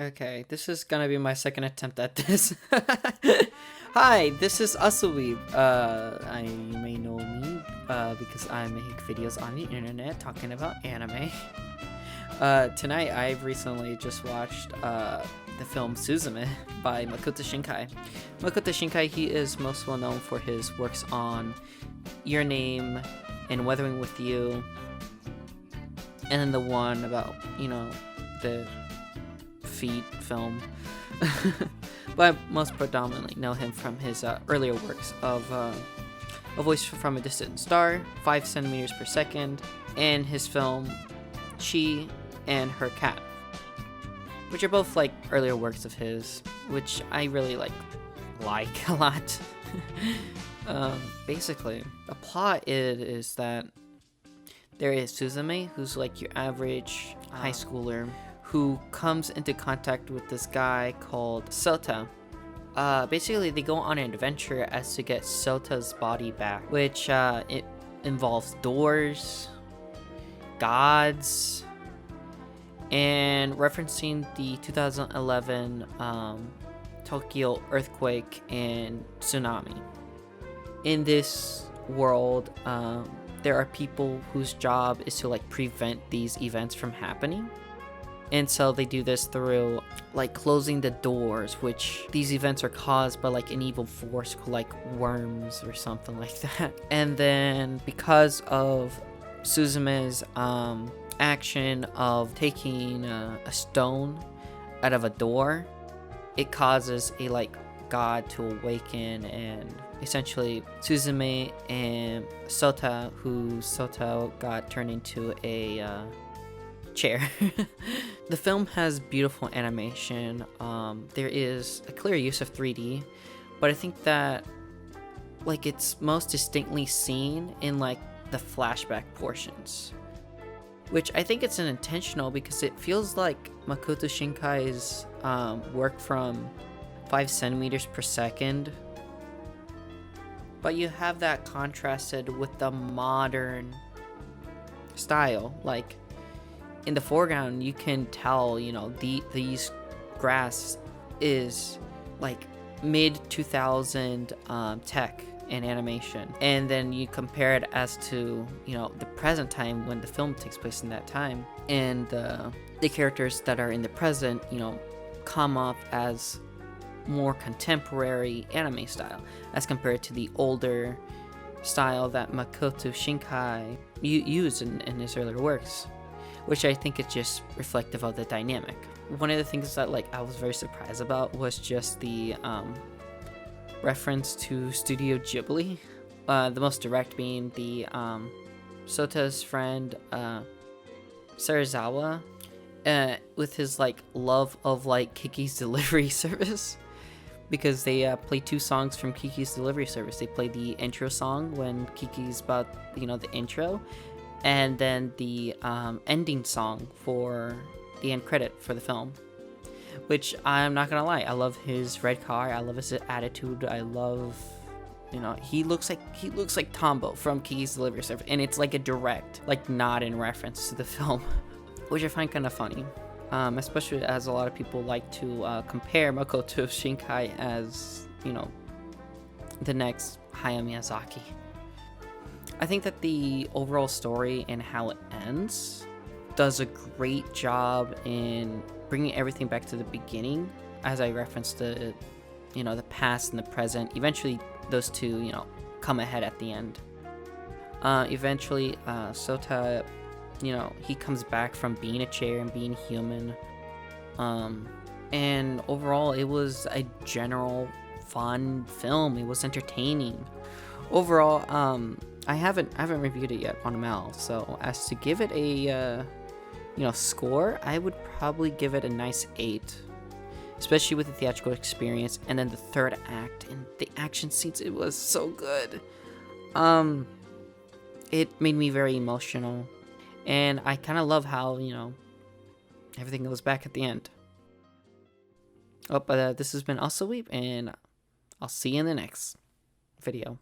Okay, this is gonna be my second attempt at this. Hi, this is Osoweeb. You may know me because I make videos on the internet talking about anime. Tonight I've recently just watched the film Suzume by Makoto Shinkai. Makoto Shinkai, he is most well known for his works on Your Name and Weathering with You, and then the one about, the feet film. But I most predominantly know him from his earlier works of A Voice from a Distant Star, 5 centimeters per second, and his film She and Her Cat, which are both like earlier works of his, which I really like a lot. Basically, the plot is that there is Suzume, who's like your average high schooler, who comes into contact with this guy called Sota. Basically, they go on an adventure as to get Sota's body back, which it involves doors, gods, and referencing the 2011 Tokyo earthquake and tsunami. In this world, there are people whose job is to like prevent these events from happening. And so they do this through like closing the doors, which these events are caused by like an evil force called like worms or something like that. And then because of Suzume's action of taking a stone out of a door, it causes a like god to awaken, and essentially Suzume and Sota, who Sota got turned into a chair. The film has beautiful animation. There is a clear use of 3D, but I think that like it's most distinctly seen in like the flashback portions, which I think it's intentional because it feels like Makoto Shinkai's work from 5 centimeters per second, but you have that contrasted with the modern style. Like in the foreground, you can tell, these grass is like mid 2000 tech and animation, and then you compare it as to the present time when the film takes place in that time, and the characters that are in the present come off as more contemporary anime style as compared to the older style that Makoto Shinkai used in his earlier works, which I think is just reflective of the dynamic. One of the things that I was very surprised about was just the reference to Studio Ghibli, the most direct being the Sota's friend Serizawa, with his love of Kiki's Delivery Service, because they play 2 songs from Kiki's Delivery Service. They play the intro song when Kiki's about the intro, and then the ending song for the end credit for the film, which I'm not gonna lie, I love his red car, I love his attitude, I love, he looks like Tombo from Kiki's Delivery Service, and it's like a direct nod in reference to the film, which I find kind of funny, especially as a lot of people like to compare Makoto Shinkai as the next Hayao Miyazaki. I think that the overall story and how it ends does a great job in bringing everything back to the beginning, as I referenced the past and the present. Eventually, those two, come ahead at the end. Eventually, Sota, he comes back from being a chair and being human. And overall, it was a general fun film. It was entertaining. Overall, I haven't reviewed it yet on Mal, so as to give it a score, I would probably give it a nice 8, especially with the theatrical experience, and then the third act and the action scenes. It was so good. It made me very emotional, and I kind of love how everything goes back at the end. But this has been Osoweeb, and I'll see you in the next video.